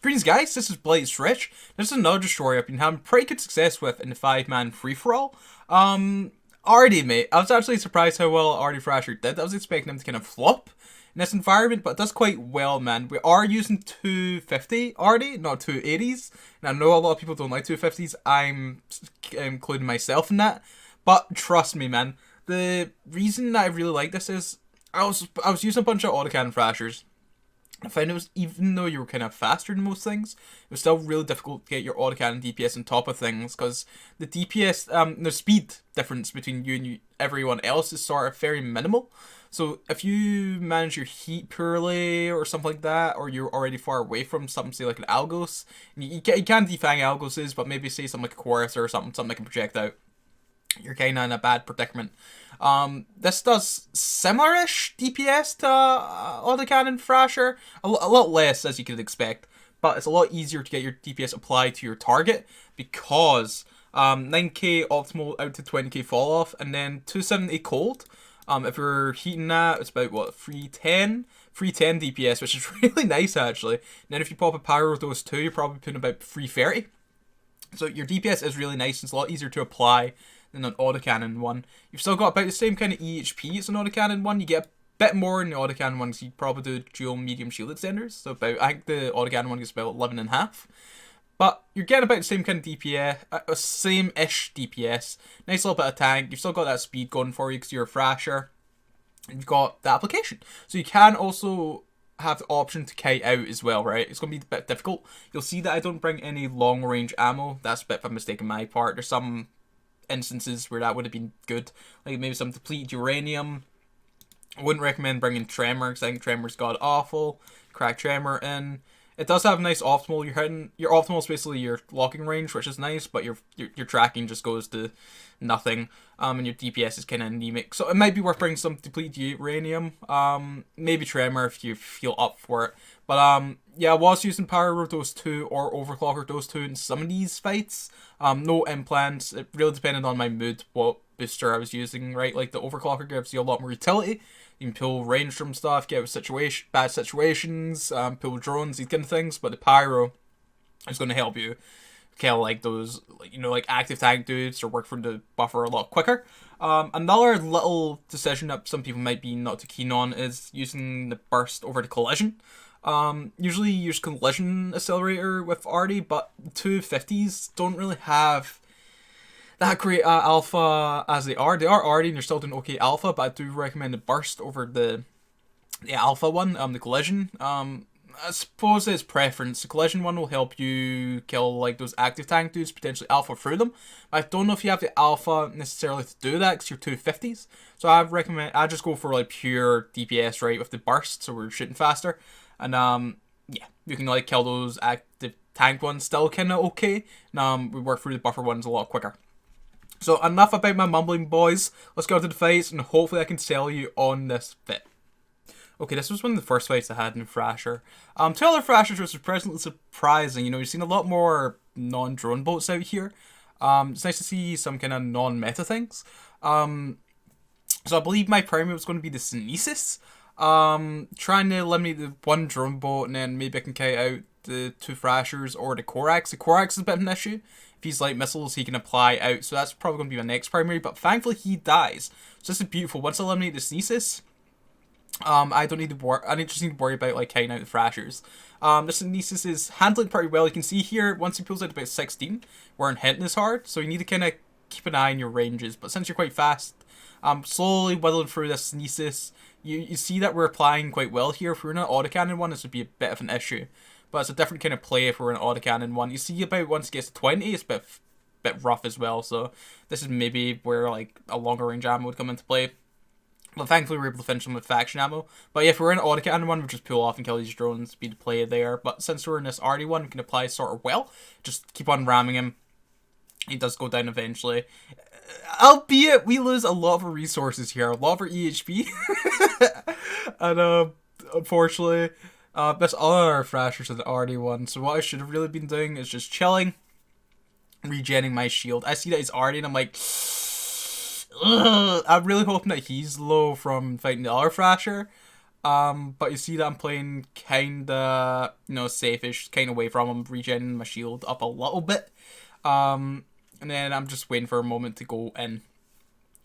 Greetings guys, this is Arty Thrasher. This is another story I've been having pretty good success with in the 5-man free-for-all. Arty, mate, I was actually surprised how well Arty Thrasher did. I was expecting him to kind of flop in this environment, but it does quite well, man. We are using 250 Arty, not 280s. And I know a lot of people don't like 250s. I'm including myself in that. But trust me, man, the reason that I really like this is I was using a bunch of autocannon thrashers. I found it was, even though you were kind of faster than most things, it was still really difficult to get your autocannon DPS on top of things, because the DPS, the speed difference between you and everyone else is sort of very minimal. So if you manage your heat poorly or something like that, or you're already far away from something, say like an Algos, you can defang Algoses, but maybe say something like a Chorus or something that can project out, you're kind of in a bad predicament. This does similar-ish DPS to autocannon Thrasher, a lot less as you could expect, but it's a lot easier to get your DPS applied to your target because 9k optimal out to 20k fall off, and then 270 cold. If you're heating that, it's about what, 310 DPS, which is really nice actually. And then if you pop a pyro with those two, you're probably putting about 330. So your DPS is really nice, and it's a lot easier to apply than an autocannon one. You've still got about the same kind of EHP as an autocannon one. You get a bit more in the autocannon one because you probably do dual medium shield extenders. So about, I think the autocannon one gets about 11.5. But you're getting about the same kind of DPS, same-ish DPS. Nice little bit of tank. You've still got that speed going for you because you're a Thrasher. And you've got the application. So you can also have the option to kite out as well, right? It's going to be a bit difficult. You'll see that I don't bring any long-range ammo. That's a bit of a mistake on my part. There's some instances where that would have been good, like maybe some depleted uranium. I wouldn't recommend bringing Tremor because I think Tremor's god awful. Crack Tremor in. It does have a nice optimal. You're hitting your optimal is basically your locking range, which is nice, but your tracking just goes to nothing. And your DPS is kind of anemic, so it might be worth bringing some depleted uranium. Maybe Tremor if you feel up for it. But yeah, I was using Power Dose 2 or Overclocker Dose 2 in some of these fights. No implants. It really depended on my mood, what booster I was using, right? Like the Overclocker gives you a lot more utility. You can pull range from stuff, get out bad situations, pull drones, these kind of things. But the Pyro is going to help you kill like those, like active tank dudes or work for the buffer a lot quicker. Another little decision that some people might be not too keen on is using the burst over the collision. Usually you use collision accelerator with Arty, but 250s don't really have that great alpha as they are. They are Arty and you're still doing okay alpha, but I do recommend the burst over the alpha one, the collision. I suppose it's preference. The collision one will help you kill like those active tank dudes, potentially alpha through them. I don't know if you have the alpha necessarily to do that because you're 250s. So I just go for like pure DPS, right, with the burst, so we're shooting faster. And yeah, you can like kill those active tank ones still kind of okay. And we work through the buffer ones a lot quicker. So enough about my mumbling, boys. Let's go to the fights, and hopefully I can sell you on this fit. Okay, this was one of the first fights I had in Thrasher. Two other Thrashers was surprisingly surprising. You've seen a lot more non-drone boats out here. It's nice to see some kind of non-meta things. So I believe my primary was going to be the Synesis. Trying to eliminate the one drone boat, and then maybe I can kite out the two Thrashers or the Korax. The Korax is a bit of an issue. If he's like missiles, he can apply out, so that's probably going to be my next primary, but thankfully he dies. So this is beautiful. Once I eliminate the Synesis, I don't need to worry. I just need to worry about like kiting out the Thrashers. The Synesis is handling pretty well. You can see here, once he pulls out about 16, we're hitting as hard, so you need to kind of keep an eye on your ranges. But since you're quite fast, slowly whittling through this Synesis, you see that we're applying quite well here. If we're in an autocannon one, this would be a bit of an issue. But it's a different kind of play if we're in an autocannon one. You see about once it gets to 20, it's a bit rough as well. So this is maybe where like a longer range ammo would come into play. But thankfully we're able to finish them with faction ammo. But yeah, if we're in an autocannon one, we just pull off and kill these drones, be the play there. But since we're in this Arty one, we can apply sort of well. Just keep on ramming him. He does go down eventually. Albeit, we lose a lot of our resources here. A lot of our EHP. And unfortunately, that's all our Thrashers in the Arty one. So what I should have really been doing is just chilling, regenning my shield. I see that he's Arty and I'm like, ugh. I'm really hoping that he's low from fighting the other Thrasher. But you see that I'm playing kinda, safe-ish, kinda away from him, regenerating my shield up a little bit. And then I'm just waiting for a moment to go in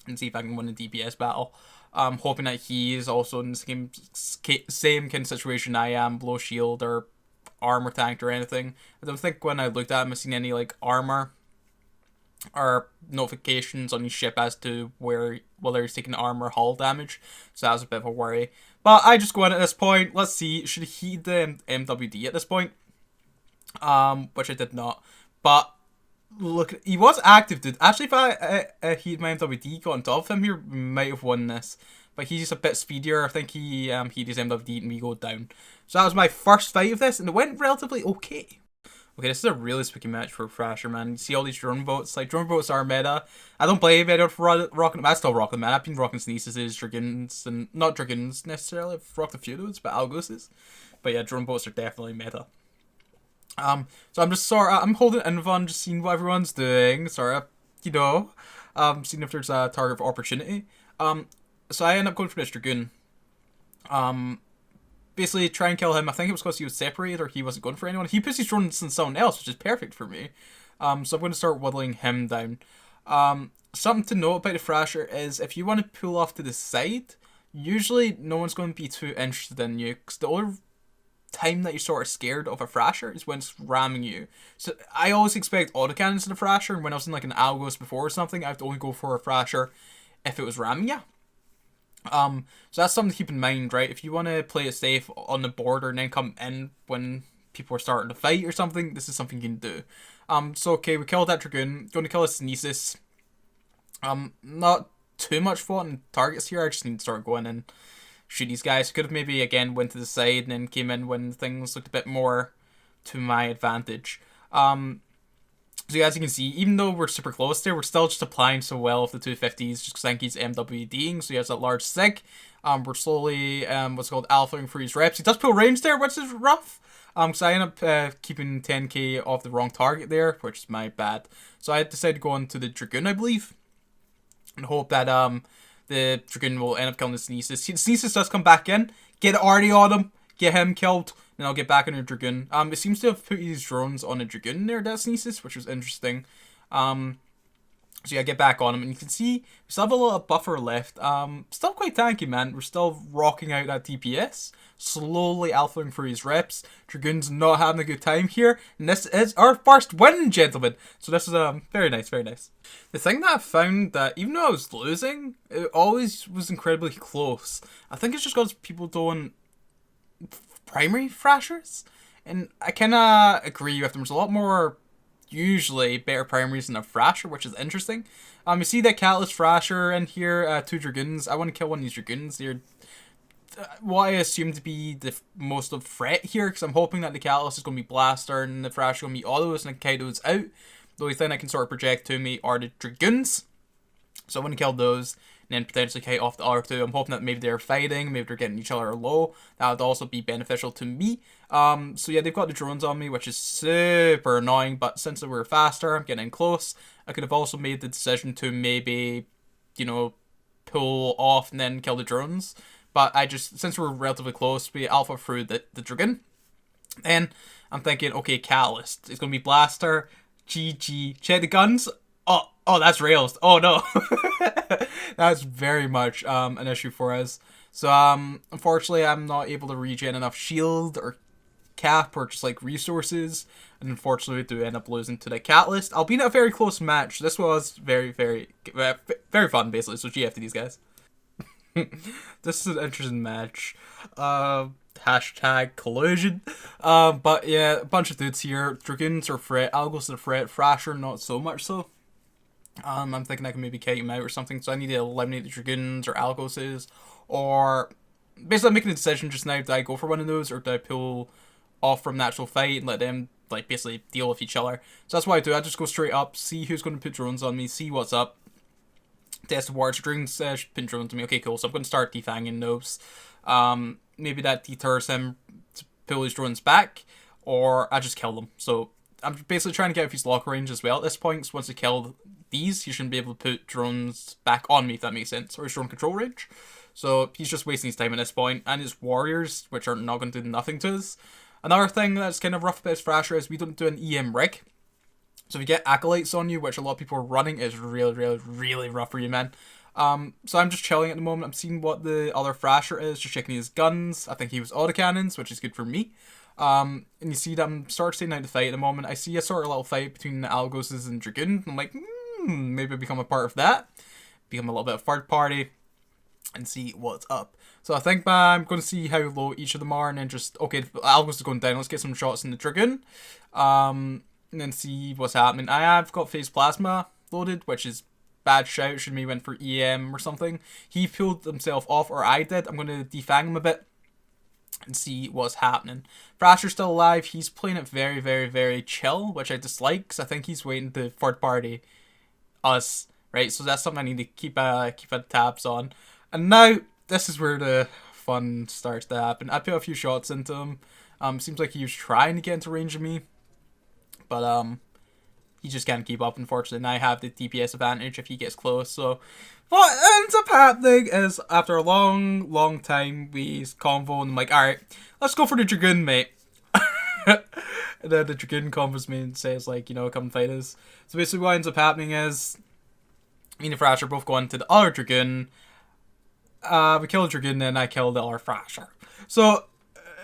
and see if I can win the DPS battle. Hoping that he is also in the same kind of situation I am, below shield or armor tanked or anything. I don't think when I looked at him, I've seen any like armor or notifications on his ship as to whether he's taking armor hull damage. So that was a bit of a worry. But I just go in at this point. Let's see. Should he heed the MWD at this point? Which I did not. But look, he was active, dude. Actually, if I heed my MWD, got on top of him here, we might have won this. But he's just a bit speedier. I think he heed his MWD and we go down. So that was my first fight of this, and it went relatively okay. Okay, this is a really spooky match for Thrasher, man. You see all these drone boats. Like, drone boats are meta. I don't play meta for rocking them. I still rock them, man. I've been rocking Sneezes, Dragoons, and not Dragoons necessarily. I've rocked a few of those, but Algoses. But yeah, drone boats are definitely meta. So I'm just I'm holding Invon, just seeing what everyone's doing. Seeing if there's a target of opportunity. So I end up going for this Dragoon. Basically try and kill him. I think it was because he was separated or he wasn't going for anyone. He puts his drones on someone else, which is perfect for me. So I'm going to start whittling him down. Something to note about the Thrasher is if you want to pull off to the side, usually no one's going to be too interested in you, because the only time that you're sort of scared of a Thrasher is when it's ramming you. So I always expect autocannons in a Thrasher, and when I was in like an Algos before or something, I have to only go for a Thrasher if it was ramming you. So that's something to keep in mind, right? If you want to play it safe on the border and then come in when people are starting to fight or something, this is something you can do. So okay, we killed that Dragoon. Going to kill a Sneezes. Not too much fault in targets here. I just need to start going and shoot these guys. Could have maybe again went to the side and then came in when things looked a bit more to my advantage. So as you can see, even though we're super close there, we're still just applying so well with the 250s, just because I think he's MWDing, so he has that large sig. We're slowly, what's called alphaing for his reps. He does pull range there, which is rough. So I end up keeping 10k off the wrong target there, which is my bad. So I decided to go on to the Dragoon, I believe, and hope that the Dragoon will end up killing the Sneezes. Sneezes does come back in, get Arty on him, get him killed, and I'll get back on a Dragoon. It seems to have put these drones on a Dragoon there, that Sneezes, which was interesting. So yeah, get back on him, and you can see we still have a little buffer left. Still quite tanky, man. We're still rocking out that DPS, slowly alphaing for his reps. Dragoon's not having a good time here, and this is our first win, gentlemen. So this is very nice, very nice. The thing that I found that even though I was losing, it always was incredibly close. I think it's just because people don't primary Thrashers, and I kind of agree with them. There's a lot more usually better primaries than a Thrasher, which is interesting. You see that Catalyst Thrasher in here, 2 Dragoons. I want to kill one of these Dragoons. They're what I assume to be the most of threat here, because I'm hoping that the Catalyst is going to be Blaster and the Thrasher is going to be Autos and Kaido's out. The only thing I can sort of project to me are the Dragoons. So I want to kill those and then potentially kite off the other 2. I'm hoping that maybe they're fighting, maybe they're getting each other low. That would also be beneficial to me. So yeah, they've got the drones on me, which is super annoying, but since they were faster, I'm getting close. I could have also made the decision to maybe, pull off and then kill the drones. But since we're relatively close, we alpha through the Dragoon. And I'm thinking, okay, Catalyst. It's going to be Blaster, GG. Check the guns. Oh, that's rails. Oh, no. That's very much an issue for us. So, unfortunately, I'm not able to regen enough shield or cap or just, like, resources. And unfortunately, we do end up losing to the Catalyst. I'll be in a very close match. This was very, very, very fun, basically. So, GF to these guys. This is an interesting match. Hashtag collusion. But yeah, a bunch of dudes here. Dragoons are threat. Algos are threat. Thrasher, not so much so. I'm thinking I can maybe kite him out or something, so I need to eliminate the Dragoons or Algoses, or basically I'm making a decision just now, do I go for one of those, or do I pull off from the actual fight and let them, like, basically deal with each other. So that's what I do. I just go straight up, see who's going to put drones on me, see what's up, test the wards. Dragoons pin drones on me. Okay, cool, so I'm going to start defanging those. Maybe that deters him to pull his drones back, or I just kill them. So I'm basically trying to get out of his lock range as well at this point, so once I kill these, he shouldn't be able to put drones back on me, if that makes sense, or his drone control range. So he's just wasting his time at this point, and his warriors, which are not going to do nothing to us. Another thing that's kind of rough about his Thrasher is we don't do an EM rig. So if you get acolytes on you, which a lot of people are running, is really, really, really rough for you, man. So I'm just chilling at the moment. I'm seeing what the other Thrasher is, just checking his guns. I think he was autocannons, which is good for me. And you see that I'm starting to stay out to fight at the moment. I see a sort of little fight between the Algoses and Dragoon. I'm like, maybe become a part of that. Become a little bit of third party and see what's up. So I think I'm going to see how low each of them are, and then just, okay, the Algos is going down. Let's get some shots in the Dragoon. And then see what's happening. I have got Phase Plasma loaded, which is bad shout. Should maybe went for EM or something. He pulled himself off, or I did. I'm going to defang him a bit and see what's happening. Thrasher's still alive. He's playing it very, very, very chill, which I dislike, because I think he's waiting to third party us, right? So that's something I need to keep tabs on. And now, this is where the fun starts to happen. I put a few shots into him. Seems like he was trying to get into range of me, but he just can't keep up, unfortunately, and I have the DPS advantage if he gets close. So what ends up happening is, after a long, long time, we convo, and I'm like, alright, let's go for the Dragoon, mate. And then the Dragoon combos me and says, like, you know, come fight us. So basically what ends up happening is, me and the Thrasher both go into the other Dragoon. We kill the Dragoon, and I kill the other Thrasher. So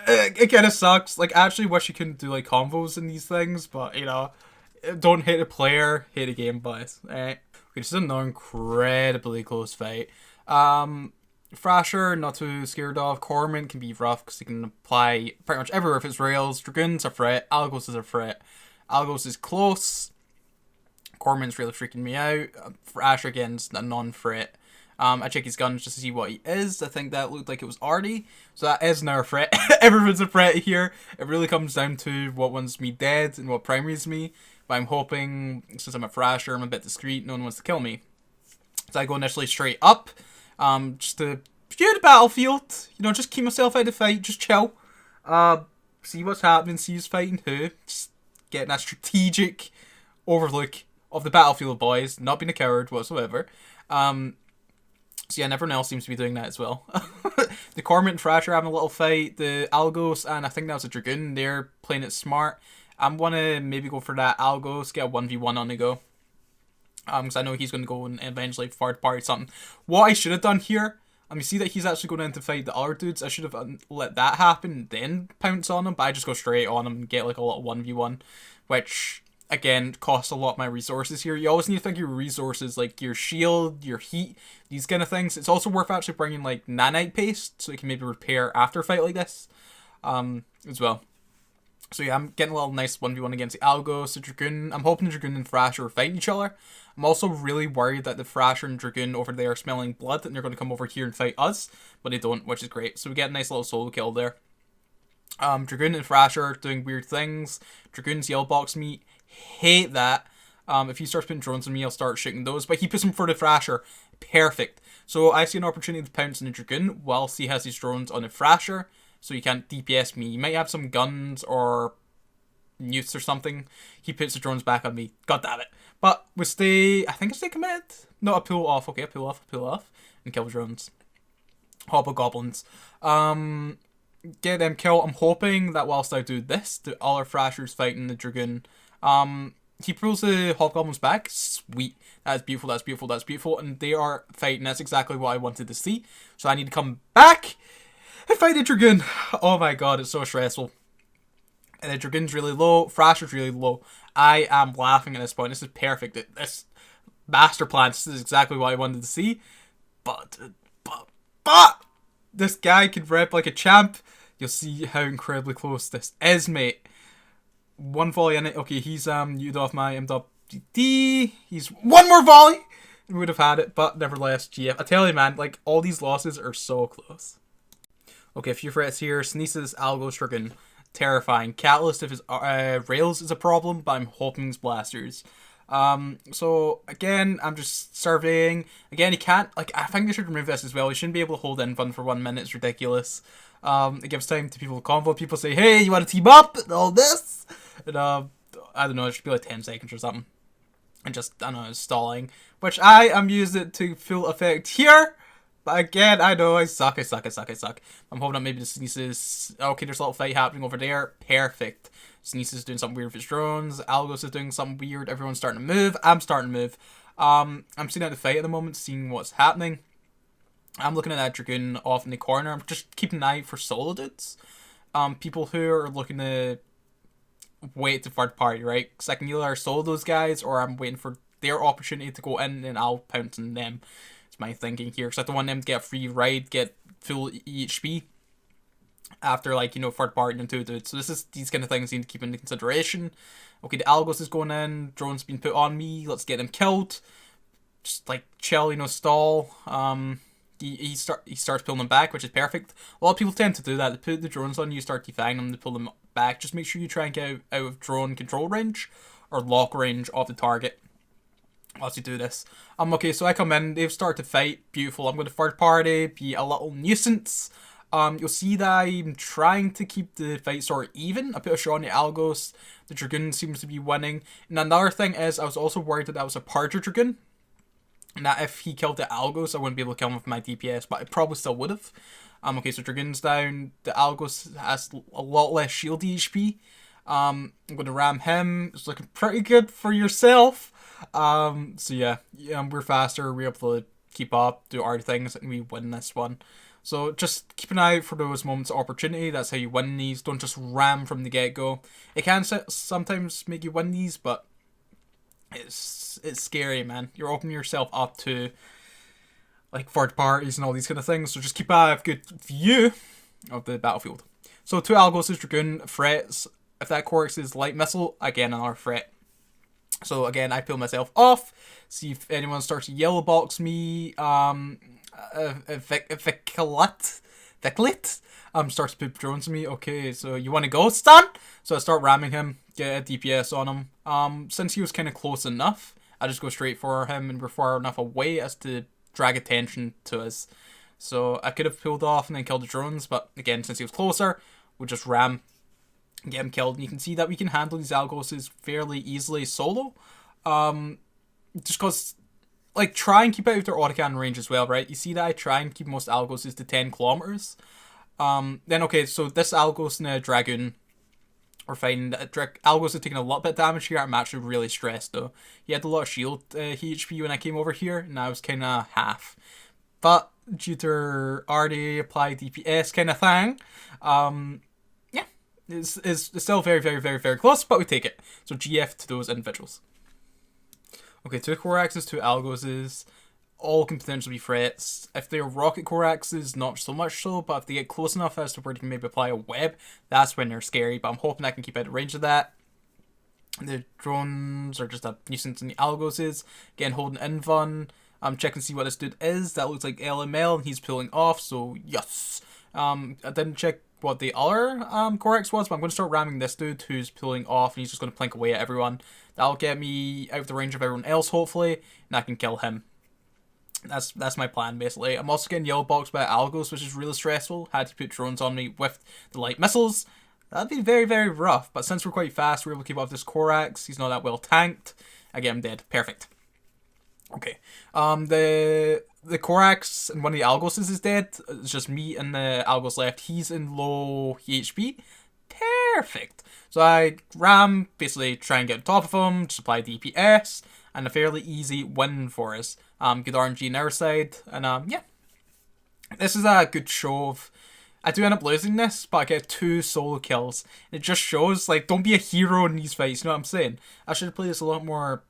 it kind of sucks. Like, I actually wish you couldn't do, like, combos in these things, but, you know, don't hate a player, hate a game, boys. Alright. Okay, this is another incredibly close fight. Thrasher, not too scared of. Corman can be rough because he can apply pretty much everywhere if it's rails. Dragoon's a threat. Algos is a threat. Algos is close. Corman's really freaking me out. Thrasher again's a non-threat. I check his guns just to see what he is. I think that looked like it was Arty. So that is now a threat. Everyone's a threat here. It really comes down to what wants me dead and what primaries me. But I'm hoping, since I'm a Thrasher, I'm a bit discreet, no one wants to kill me. So I go initially straight up. Just to view the battlefield. You know, just keep myself out of the fight. Just chill. See what's happening. See who's fighting who. Just getting that strategic overlook of the battlefield, boys. Not being a coward whatsoever. So yeah, everyone else seems to be doing that as well. The Cormorant and Thrasher having a little fight. The Algos, and I think that was a Dragoon, they're playing it smart. I'm going to maybe go for that Algos, get a 1v1 on the go. Because I know he's going to go and eventually third party something. What I should have done here, you see that he's actually going in to fight the other dudes. I should have let that happen, then pounce on him. But I just go straight on him and get like a little 1v1. Which, again, costs a lot of my resources here. You always need to think of your resources, like your shield, your heat, these kind of things. It's also worth actually bringing like nanite paste, so you can maybe repair after a fight like this, as well. So yeah, I'm getting a little nice 1v1 against the Algos, the Dragoon. I'm hoping the Dragoon and Thrasher are fighting each other. I'm also really worried that the Thrasher and Dragoon over there are smelling blood, and they're going to come over here and fight us, but they don't, which is great. So we get a nice little solo kill there. Dragoon and Thrasher doing weird things. Dragoon's yell box me. Hate that. If he starts putting drones on me, I'll start shooting those. But he puts them for the Thrasher. Perfect. So I see an opportunity to pounce on the Dragoon whilst he has his drones on the Thrasher. So he can't DPS me. He might have some guns or newts or something. He puts the drones back on me. God damn it. But we stay, I think I stay committed. No, I pull off. Okay, I pull off. And kill the drones. Hobgoblins. Get them killed. I'm hoping that whilst I do this, the other Thrasher's fighting the Dragoon. He pulls the Hobgoblins back. Sweet. That's beautiful, that's beautiful, that's beautiful. And they are fighting. That's exactly what I wanted to see. So I need to come back and fight the Dragoon. Oh my god, it's so stressful. And the Dragoon's really low. Thrasher's really low. I am laughing at this point. This is perfect. This master plan. This is exactly what I wanted to see. But this guy can rep like a champ. You'll see how incredibly close this is, mate. One volley in it. Okay, he's used off my MWD. He's one more volley. We would have had it, but nevertheless, GF. I tell you, man, like all these losses are so close. Okay, a few threats here. Sneezes, Algos, Dragoon. Terrifying. Catalyst if his rails is a problem, but I'm hoping it's blasters. So again, I'm just surveying. Again, he can't, like, I think they should remove this as well. He shouldn't be able to hold infun for 1 minute. It's ridiculous. It gives time to people to convo. People say, hey, you want to team up and all this? And I don't know, it should be like 10 seconds or something. and just, I don't know, stalling, which I am using it to full effect here. But again, I know I suck. I'm hoping that maybe the Sneezes. Okay, there's a little fight happening over there. Perfect. Sneezes is doing something weird with his drones. Algos is doing something weird. Everyone's starting to move. I'm starting to move. I'm seeing out the fight at the moment, seeing what's happening. I'm looking at that Dragoon off in the corner. I'm just keeping an eye for solo dudes. People who are looking to wait to third party, right? Because I can either solo those guys or I'm waiting for their opportunity to go in and I'll pounce on them. It's my thinking here. Because I don't want them to get a free ride, get full EHP after, like, you know, third party and two dudes. So these kind of things need to keep into consideration. Okay, the Algos is going in. Drone's been put on me. Let's get them killed. Just, like, chill, you know, stall. He starts pulling them back, which is perfect. A lot of people tend to do that. They put the drones on you, start defying them, to pull them back. Just make sure you try and get out of drone control range or lock range of the target whilst you do this. Okay, so I come in, they've started to fight. Beautiful. I'm going to third party, be a little nuisance. You'll see that I'm trying to keep the fight sort of even. I put a shot on the Algos. The Dragoon seems to be winning. And another thing is, I was also worried that was a Parger Dragoon. And that if he killed the Algos, I wouldn't be able to kill him with my DPS, but I probably still would have. Okay, so Dragoon's down. The Algos has a lot less shield HP. I'm going to ram him. It's looking pretty good for yourself. So yeah, we're faster. We're able to keep up, do our things, and we win this one. So just keep an eye out for those moments of opportunity. That's how you win these. Don't just ram from the get-go. It can sometimes make you win these, but it's scary, man. You're opening yourself up to, like, third parties and all these kind of things. So just keep a good view of the battlefield. So 2 Algos is Dragoon, threats. If that Corax is light missile, again, another threat. So again, I peel myself off. See if anyone starts to yellow box me. Viclit starts to poop drones on me. Okay, so you want to go, stun? So I start ramming him, get a DPS on him. Since he was kind of close enough, I just go straight for him and we're far enough away as to drag attention to us. So I could have pulled off and then killed the drones, but again, since he was closer, we'll just ram, get him killed. And you can see that we can handle these Algos fairly easily solo. Just because, like, try and keep out of their autocannon range as well, right? You see that I try and keep most Algos to 10 kilometers. Then, okay, so this Algos and a Dragoon, we're finding that Algos are taking a lot bit of damage here. I'm actually really stressed, though. He had a lot of shield HP when I came over here, and I was kind of half. But due to Arty apply DPS kind of thing, yeah, it's still very, very, very, very close, but we take it. So GF to those individuals. Okay, 2 Coraxes, 2 Algoses, all can potentially be threats. If they're rocket Coraxes, not so much so, but if they get close enough as to where they can maybe apply a web, that's when they're scary, but I'm hoping I can keep out of range of that. The drones are just a nuisance in the Algoses. Again, holding invuln. I'm checking to see what this dude is. That looks like LML, and he's pulling off, so yes. I didn't check what the other Corax was, but I'm going to start ramming this dude who's pulling off, and he's just going to plink away at everyone. That'll get me out of the range of everyone else, hopefully, and I can kill him. That's my plan, basically. I'm also getting yellow boxed by Algos, which is really stressful. Had to put drones on me with the light missiles. That'd be very, very rough, but since we're quite fast, we're able to keep up this Corax. He's not that well tanked. Again, I'm dead. Perfect. Okay. The Corax and one of the Algos is dead. It's just me and the Algos left. He's in low HP. Perfect. So I ram, basically try and get on top of him, supply DPS, and a fairly easy win for us. Good RNG on our side, and yeah. This is a good show of... I do end up losing this, but I get 2 solo kills. It just shows, like, don't be a hero in these fights, you know what I'm saying? I should have played this a lot more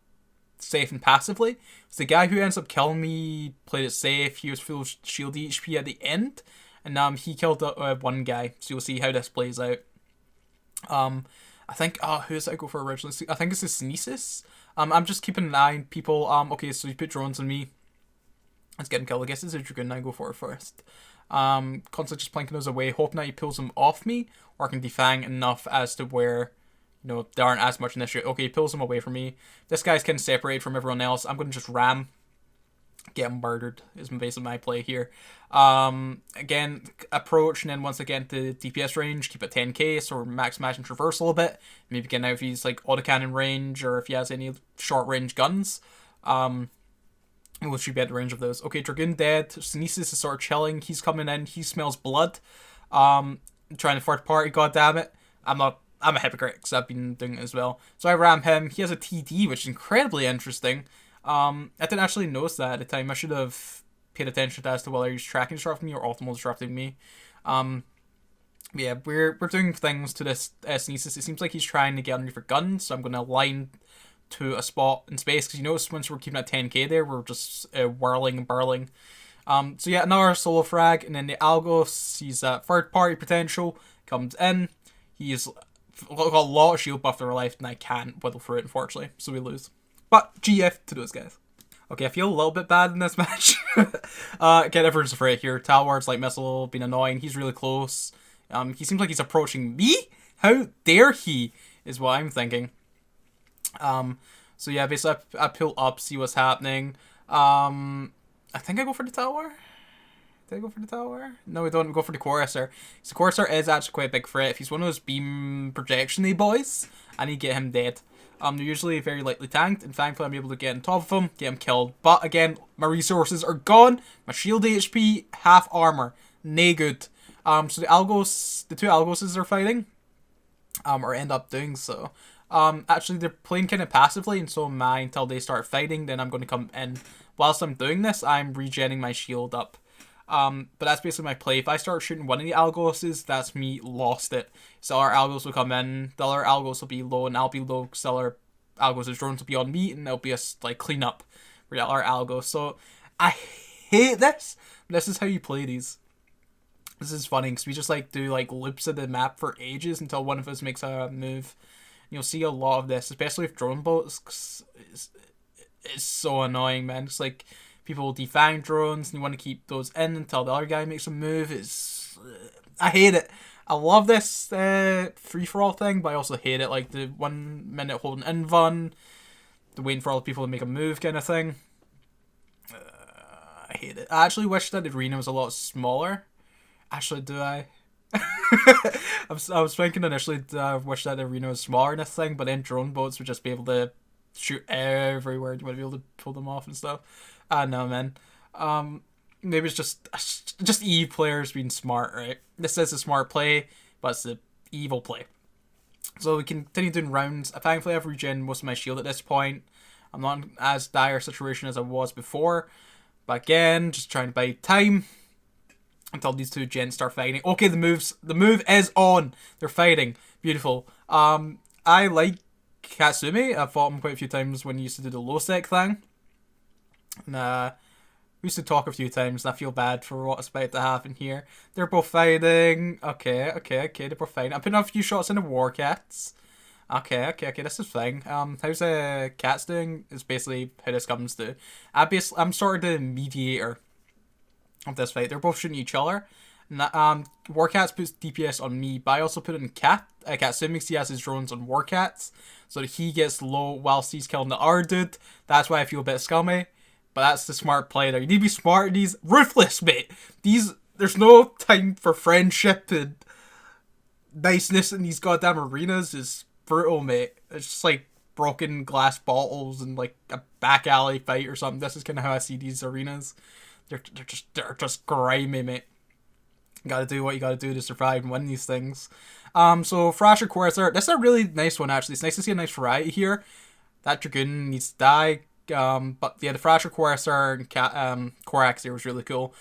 safe and passively. So the guy who ends up killing me played it safe. He was full shield HP at the end, and he killed one guy. So you'll see how this plays out. I think, who does I go for originally? I think it's the Sneezes. I'm just keeping an eye on people. Okay, so you put drones on me. Let's get him killed. I guess it's a Dragoon I go for first. Constantly just planking those away, hoping that he pulls them off me, or I can defang enough as to where, you know, there aren't as much an issue. Okay, he pulls them away from me. This guy's kind of separated from everyone else. I'm going to just ram. get murdered is basically my play here. Again, approach, and then once I get into DPS range, keep it 10k, so max match and traversal a bit. Maybe get out if he's like autocannon range, or if he has any short range guns. We should be at the range of those. Okay, Dragoon dead. Sneezus is sort of chilling. He's coming in. He smells blood. Trying to third party, god damn it. I'm a hypocrite because I've been doing it as well. So I ram him. He has a TD, which is incredibly interesting. I didn't actually notice that at the time. I should have paid attention to as to whether he's tracking disrupting me or optimal disrupting me. Yeah, we're doing things to this Sneezus. It seems like he's trying to get underneath a gun, so I'm going to align to a spot in space, because you notice once we're keeping at 10k there, we're just whirling and burling. So yeah, another solo frag, and then the Algos, he's third party potential, comes in. He's got a lot of shield buff to our life, and I can't whittle through it, unfortunately, so we lose. But GF to those guys. Okay, I feel a little bit bad in this match. Again, everyone's afraid here. Talward's like missile being annoying. He's really close. He seems like he's approaching me? How dare he, is what I'm thinking. So yeah, basically I pull up, see what's happening. I think I go for the tower. Did I go for the tower? No, we don't. We go for the Chorister. So Chorister is actually quite a big threat. If he's one of those beam projection-y boys, I need to get him dead. They're usually very lightly tanked, and thankfully I'm able to get on top of him, get him killed. But again, my resources are gone. My shield HP, half armor. Nay good. So the two Algoses are fighting. Or end up doing so. Actually, they're playing kind of passively, and so am I until they start fighting. Then I'm going to come in. Whilst I'm doing this, I'm regenning my shield up. But that's basically my play. If I start shooting one of the Algoses, that's me lost it. So our Algos will come in, the other Algos will be low, and I'll be low, because the other Algos' drones will be on me, and there'll be a like clean up for the other Algos. So I hate this. This is how you play these. This is funny, because we just like do like loops of the map for ages until one of us makes a move. You'll see a lot of this, especially with drone boats, 'cause it's so annoying, man. It's like people will defang drones, and you want to keep those in until the other guy makes a move. I hate it. I love this free-for-all thing, but I also hate it. Like the 1 minute holding invuln, the waiting for all the people to make a move kind of thing. I hate it. I actually wish that the arena was a lot smaller. Actually, do I? I was thinking initially I wish that the arena was smaller in this thing, but then drone boats would just be able to shoot everywhere. You would be able to pull them off and stuff. I don't know, man. Maybe it's just Eve players being smart, right? This is a smart play, but it's the evil play. So we continue doing rounds. I thankfully have regen most of my shield at this point. I'm not in as dire a situation as I was before. But again, just trying to buy time until these two gents start fighting. Okay, the move is on. They're fighting. Beautiful. I like Katsumi. I've fought him quite a few times when he used to do the low sec thing. And we used to talk a few times, and I feel bad for what's about to happen here. They're both fighting. Okay, they're both fighting. I'm putting a few shots into War Cats. Okay, this is fine. How's Cats doing? Is basically how this comes to. I'm sort of the mediator of this fight. They're both shooting each other. And, War Cats puts DPS on me, but I also put it in Katsumi, because he has his drones on War Cats, so that he gets low whilst he's killing the other dude. That's why I feel a bit scummy. But that's the smart play there. You need to be smart in these. Ruthless, mate. There's no time for friendship and niceness in these goddamn arenas. Is brutal, mate. It's just like broken glass bottles and like a back alley fight or something. This is kind of how I see these arenas. They're just grimy, mate. You gotta do what you gotta do to survive and win these things. So Thrasher Chorister. This is a really nice one, actually. It's nice to see a nice variety here. That Dragoon needs to die. But yeah, the Thrasher Chorister and Korax here was really cool.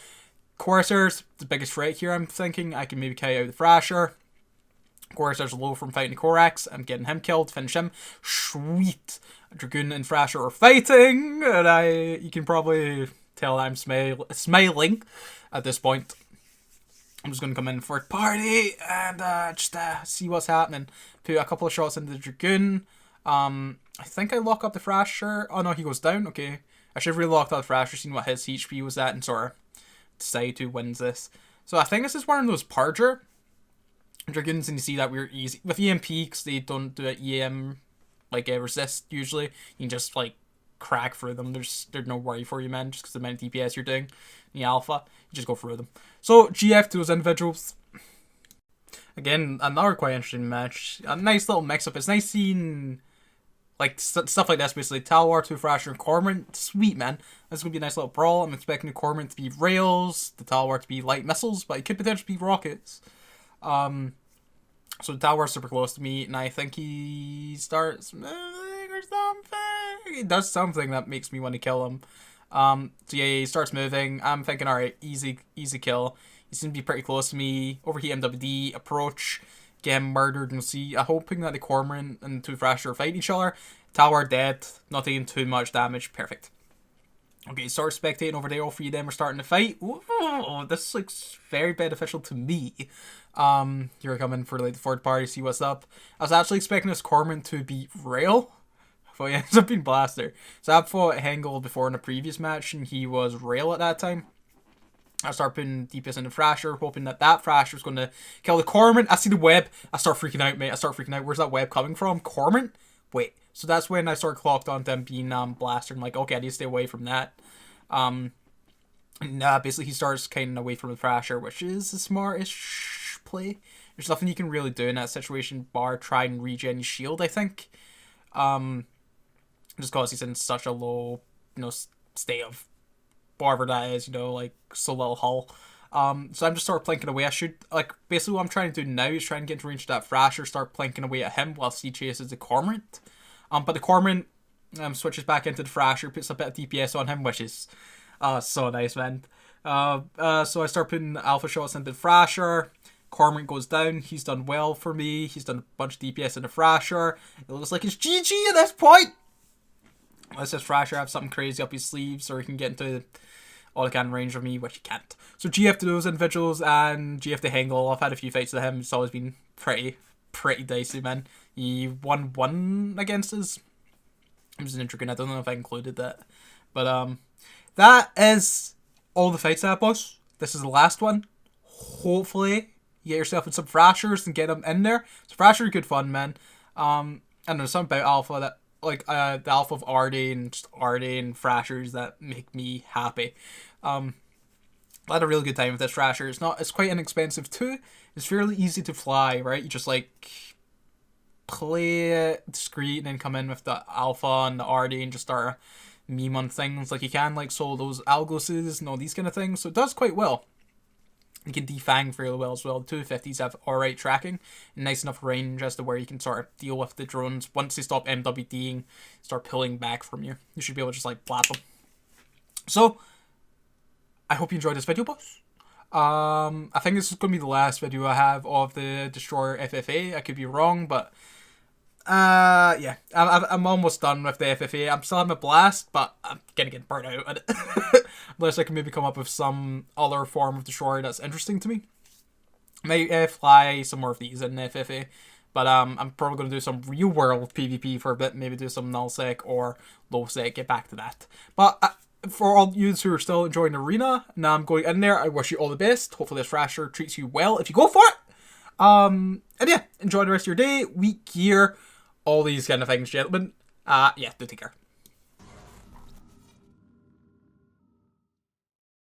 Chorister's the biggest threat here, I'm thinking. I can maybe carry out the Thrasher. Chorister's low from fighting the Korax. I'm getting him killed, finish him. Sweet! Dragoon and Thrasher are fighting, and you can probably tell I'm smiling at this point. I'm just going to come in for a party and just see what's happening. Put a couple of shots into the Dragoon. I think I lock up the Thrasher. Oh no, he goes down. Okay. I should have really locked up the Thrasher, seen what his HP was at, and sort of decide who wins this. So I think this is one of those Parger Dragoons, and you see that we're easy. With EMP, because they don't do an EM, like, resist, usually. You can just, like, crack through them. There's no worry for you, man, just because the amount of DPS you're doing in the alpha. You just go through them. So, GF to those individuals. Again, another quite interesting match. A nice little mix-up. It's nice seeing like stuff like this, basically. Arty Thrasher and Cormorant. Sweet, man. This is going to be a nice little brawl. I'm expecting the Cormorant to be rails, the Arty to be light missiles, but it could potentially be rockets. So the Arty's super close to me, and I think he starts moving or something. He does something that makes me want to kill him. So yeah, he starts moving. I'm thinking, alright, easy kill. He's going to be pretty close to me. Overheat MWD, approach, get him murdered, and see. I'm hoping that the Cormorant and Arty Thrasher fight each other. Tower dead, not taking too much damage. Perfect. Okay, start spectating over there. All three of them are starting to fight. Ooh, this looks very beneficial to me. Here I come in for like the third party, see what's up. I was actually expecting this Cormorant to be rail, but he ends up being Blaster. So I fought Hengel before in a previous match, and he was rail at that time. I start putting DPS into Thrasher, hoping that Thrasher is going to kill the Cormorant. I see the web. I start freaking out, mate. I start freaking out. Where's that web coming from? Cormorant? Wait. So that's when I start clocked on them being Blaster. I'm like, okay, I need to stay away from that. Basically he starts kind of away from the Thrasher, which is a smart-ish play. There's nothing you can really do in that situation, bar try and regen your shield, I think. Just because he's in such a low, state of whatever that is, like so little hull. So I'm just sort of plinking away. I should, basically what I'm trying to do now is try and get into range of that Thrasher, start plinking away at him whilst he chases the Cormorant. But the Cormorant switches back into the Thrasher, puts a bit of DPS on him, which is so nice, man. So I start putting alpha shots into the Thrasher. Cormorant goes down. He's done well for me. He's done a bunch of DPS in the Thrasher. It looks like it's GG at this point. Unless this Thrasher have something crazy up his sleeves, or he can get into all the can range of me, which he can't. So GF to those individuals, and GF to Hengel. I've had a few fights with him. It's always been pretty dicey, man. He won one against us. It was an intriguing. I don't know if I included that. But that is all the fights I have, boys. This is the last one. Hopefully you get yourself in some Thrashers and get them in there. So Thrasher are good fun, man. And there's something about Alpha that, the Alpha of Arty and just Arty and Thrashers that make me happy. I had a really good time with this Thrasher. It's quite inexpensive too. It's fairly easy to fly, right? You just play it discreet and then come in with the Alpha and the Arty and just start a meme on things. You can solo those Algoses and all these kind of things. So it does quite well. You can defang fairly well as well. The 250s have alright tracking and nice enough range as to where you can sort of deal with the drones. Once they stop MWDing, start pulling back from you. You should be able to just blap them. So I hope you enjoyed this video, boys. I think this is going to be the last video I have of the Destroyer FFA. I could be wrong, but yeah, I'm almost done with the FFA. I'm still having a blast, but I'm gonna get burnt out at it. Unless I can maybe come up with some other form of Destroyer that's interesting to me. Might fly some more of these in the FFA. But I'm probably going to do some real world PvP for a bit. Maybe do some nullsec or lowsec. Get back to that. But for all you who are still enjoying Arena, now I'm going in there. I wish you all the best. Hopefully this Thrasher treats you well if you go for it. And yeah, enjoy the rest of your day, week, year, all these kind of things, gentlemen. Yeah, do take care.